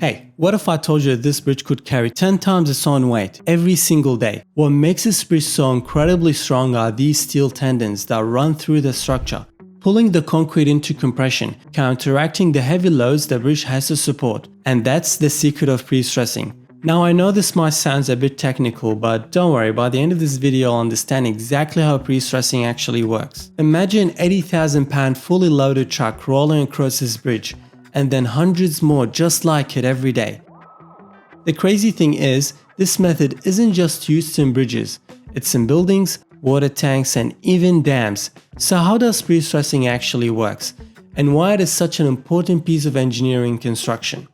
Hey, what if I told you that this bridge could carry 10 times its own weight every single day? What makes this bridge so incredibly strong are these steel tendons that run through the structure, pulling the concrete into compression, counteracting the heavy loads the bridge has to support. And that's the secret of pre-stressing. Now I know this might sound a bit technical, but don't worry, by the end of this video I'll understand exactly how pre-stressing actually works. Imagine an 80,000 pound fully loaded truck rolling across this bridge, and then hundreds more just like it every day. The crazy thing is, this method isn't just used in bridges, it's in buildings, water tanks, and even dams. So how does pre-stressing actually works, and why it is such an important piece of engineering construction?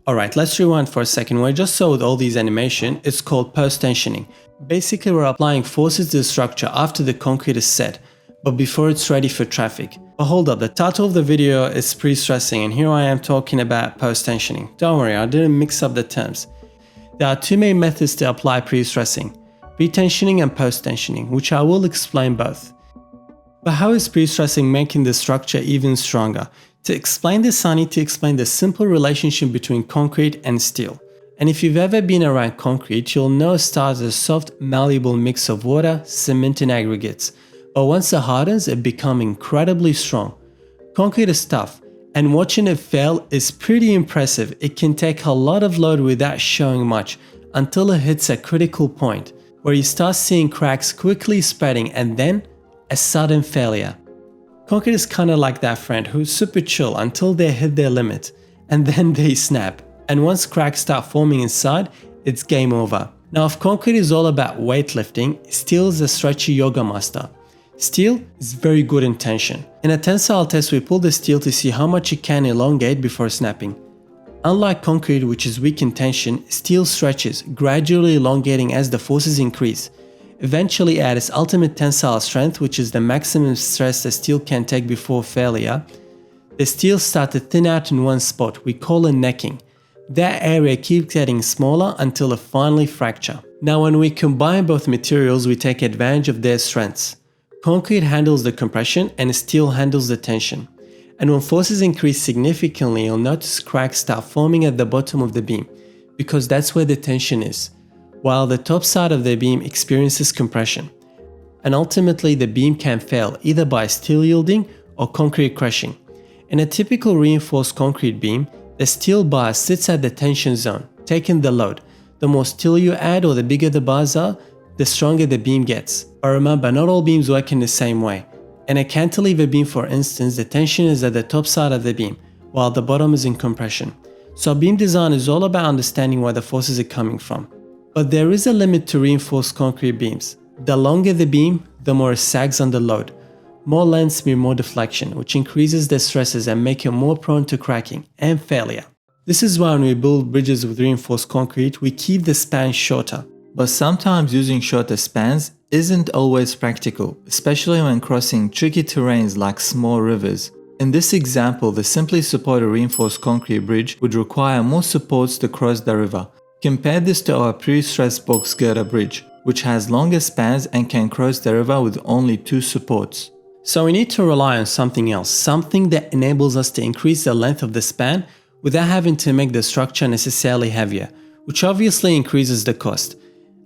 Alright, let's rewind for a second. What I just saw with all these animation, it's called post-tensioning. Basically we're applying forces to the structure after the concrete is set, but before it's ready for traffic. But hold up, the title of the video is pre-stressing, and here I am talking about post-tensioning. Don't worry, I didn't mix up the terms. There are two main methods to apply pre-stressing: pre-tensioning and post-tensioning, which I will explain both. But how is pre-stressing making the structure even stronger? To explain this, I need to explain the simple relationship between concrete and steel. And if you've ever been around concrete, you'll know it starts as a soft, malleable mix of water, cement and aggregates. But once it hardens, it becomes incredibly strong. Concrete is tough, and watching it fail is pretty impressive. It can take a lot of load without showing much, until it hits a critical point, where you start seeing cracks quickly spreading and then a sudden failure. Concrete is kinda like that friend who's super chill until they hit their limit, and then they snap. And once cracks start forming inside, it's game over. Now if concrete is all about weightlifting, steel is a stretchy yoga master. Steel is very good in tension. In a tensile test, we pull the steel to see how much it can elongate before snapping. Unlike concrete, which is weak in tension, steel stretches, gradually elongating as the forces increase. Eventually at its ultimate tensile strength, which is the maximum stress the steel can take before failure, the steel starts to thin out in one spot, we call it necking. That area keeps getting smaller until it finally fractures. Now when we combine both materials, we take advantage of their strengths. Concrete handles the compression and steel handles the tension. And when forces increase significantly, you'll notice cracks start forming at the bottom of the beam, because that's where the tension is, while the top side of the beam experiences compression. And ultimately the beam can fail either by steel yielding or concrete crushing. In a typical reinforced concrete beam, the steel bar sits at the tension zone, taking the load. The more steel you add or the bigger the bars are, the stronger the beam gets. But remember, not all beams work in the same way. In a cantilever beam, for instance, the tension is at the top side of the beam, while the bottom is in compression. So beam design is all about understanding where the forces are coming from. But there is a limit to reinforced concrete beams. The longer the beam, the more it sags under load. More lengths mean more deflection, which increases the stresses and make it more prone to cracking and failure. This is why when we build bridges with reinforced concrete, we keep the span shorter. But sometimes using shorter spans isn't always practical, especially when crossing tricky terrains like small rivers. In this example, the simply supported reinforced concrete bridge would require more supports to cross the river. Compare this to our pre-stressed box girder bridge, which has longer spans and can cross the river with only 2 supports. So we need to rely on something else, something that enables us to increase the length of the span without having to make the structure necessarily heavier, which obviously increases the cost.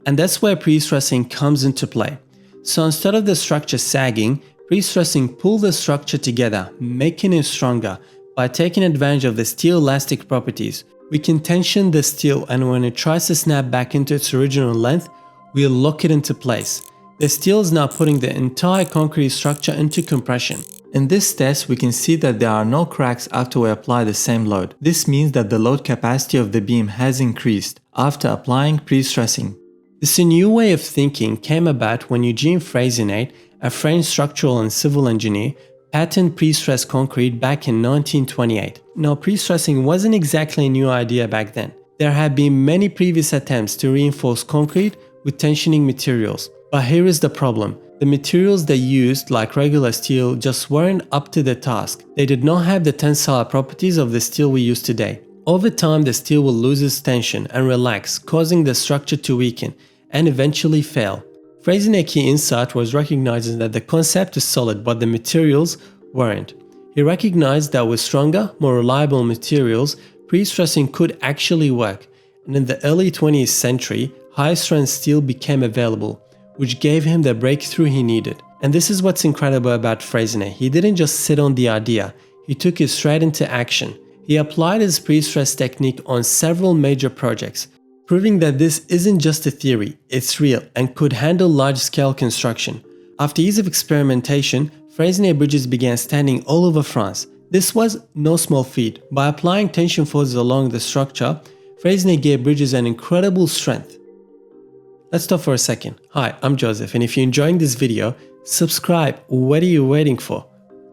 And that's where pre-stressing comes into play. So instead of the structure sagging, pre-stressing pulls the structure together, making it stronger. By taking advantage of the steel elastic properties, we can tension the steel, and when it tries to snap back into its original length, we'll lock it into place. The steel is now putting the entire concrete structure into compression. In this test, we can see that there are no cracks after we apply the same load. This means that the load capacity of the beam has increased after applying pre-stressing. This new way of thinking came about when Eugene Freyssinet, a French structural and civil engineer, patented pre-stressed concrete back in 1928. Now, pre-stressing wasn't exactly a new idea back then. There had been many previous attempts to reinforce concrete with tensioning materials. But here is the problem. The materials they used, like regular steel, just weren't up to the task. They did not have the tensile properties of the steel we use today. Over time, the steel will lose its tension and relax, causing the structure to weaken and eventually fail. Freyssinet key insight was recognizing that the concept is solid, but the materials weren't. He recognized that with stronger, more reliable materials, pre-stressing could actually work, and in the early 20th century, high-strength steel became available, which gave him the breakthrough he needed. And this is what's incredible about Fresnay. He didn't just sit on the idea, he took it straight into action. He applied his pre-stress technique on several major projects, proving that this isn't just a theory, it's real and could handle large-scale construction. After years of experimentation, Fresnay bridges began standing all over France. This was no small feat. By applying tension forces along the structure, Fresnay gave bridges an incredible strength. Let's stop for a second. Hi, I'm Joseph, and if you're enjoying this video, subscribe. What are you waiting for?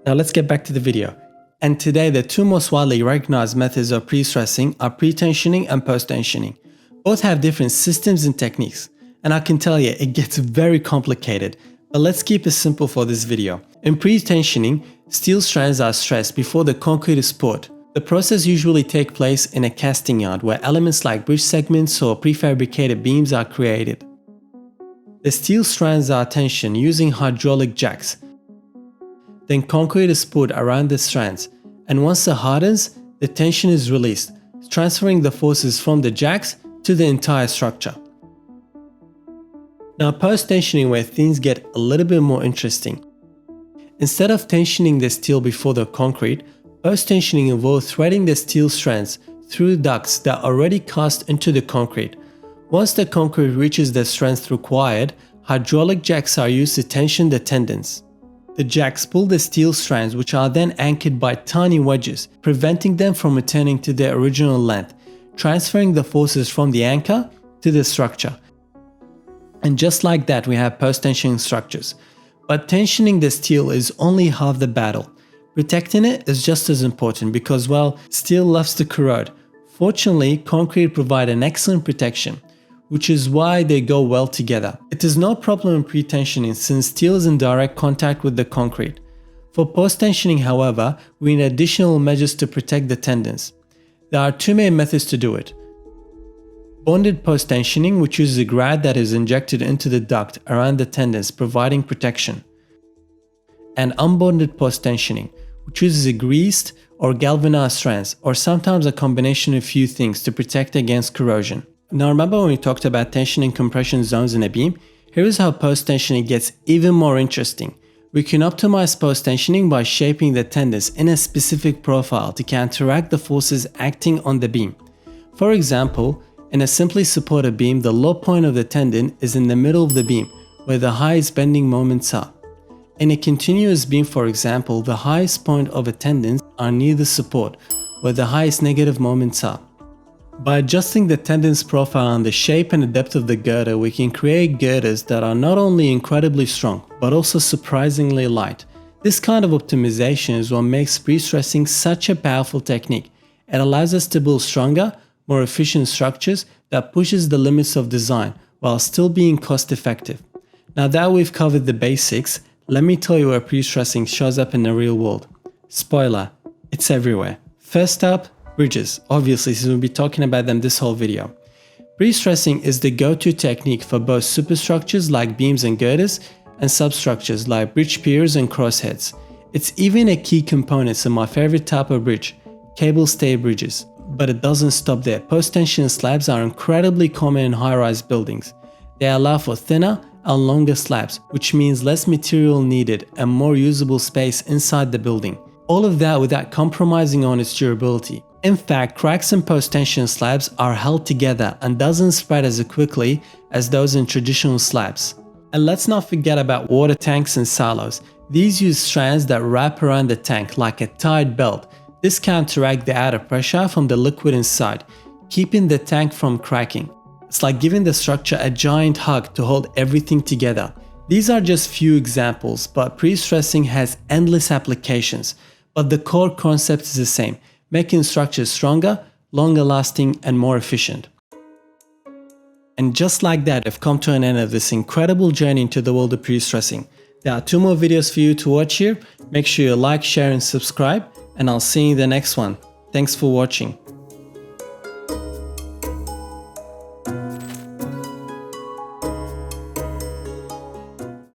Now let's get back to the video. And today, the two most widely recognized methods of pre-stressing are pre-tensioning and post-tensioning. Both have different systems and techniques, and I can tell you it gets very complicated, but let's keep it simple for this video. In pre-tensioning, steel strands are stressed before the concrete is poured. The process usually takes place in a casting yard where elements like bridge segments or prefabricated beams are created. The steel strands are tensioned using hydraulic jacks. Then concrete is poured around the strands, and once it hardens, the tension is released, transferring the forces from the jacks to the entire structure. Now post-tensioning, where things get a little bit more interesting. Instead of tensioning the steel before the concrete, post-tensioning involves threading the steel strands through ducts that are already cast into the concrete. Once the concrete reaches the strength required, hydraulic jacks are used to tension the tendons. The jacks pull the steel strands, which are then anchored by tiny wedges, preventing them from returning to their original length, transferring the forces from the anchor to the structure. And just like that, we have post-tensioning structures. But tensioning the steel is only half the battle. Protecting it is just as important because, well, steel loves to corrode. Fortunately, concrete provides an excellent protection, which is why they go well together. It is no problem in pre-tensioning since steel is in direct contact with the concrete. For post-tensioning, however, we need additional measures to protect the tendons. There are two main methods to do it. Bonded post-tensioning, which uses a grad that is injected into the duct around the tendons, providing protection. And unbonded post-tensioning, which uses a greased or galvanized strands, or sometimes a combination of a few things to protect against corrosion. Now remember when we talked about tension and compression zones in a beam? Here is how post-tensioning gets even more interesting. We can optimize post-tensioning by shaping the tendons in a specific profile to counteract the forces acting on the beam. For example, in a simply supported beam, the low point of the tendon is in the middle of the beam, where the highest bending moments are. In a continuous beam, for example, the highest point of a tendon are near the support, where the highest negative moments are. By adjusting the tendon's profile and the shape and the depth of the girder, we can create girders that are not only incredibly strong, but also surprisingly light. This kind of optimization is what makes pre-stressing such a powerful technique. It allows us to build stronger, more efficient structures that pushes the limits of design while still being cost effective. Now that we've covered the basics, let me tell you where pre-stressing shows up in the real world. Spoiler, it's everywhere. First up, bridges, obviously, since we'll be talking about them this whole video. Pre-stressing is the go-to technique for both superstructures like beams and girders and substructures like bridge piers and crossheads. It's even a key component in my favorite type of bridge, cable stay bridges. But it doesn't stop there. Post-tension slabs are incredibly common in high-rise buildings. They allow for thinner and longer slabs, which means less material needed and more usable space inside the building. All of that without compromising on its durability. In fact, cracks in post-tension slabs are held together and doesn't spread as quickly as those in traditional slabs. And let's not forget about water tanks and silos. These use strands that wrap around the tank like a tight belt. This counteracts the outer pressure from the liquid inside, keeping the tank from cracking. It's like giving the structure a giant hug to hold everything together. These are just few examples, but pre-stressing has endless applications. But the core concept is the same, making structures stronger, longer lasting, and more efficient. And just like that, we've come to an end of this incredible journey into the world of pre-stressing. There are 2 more videos for you to watch here. Make sure you like, share, and subscribe, and I'll see you in the next one. Thanks for watching.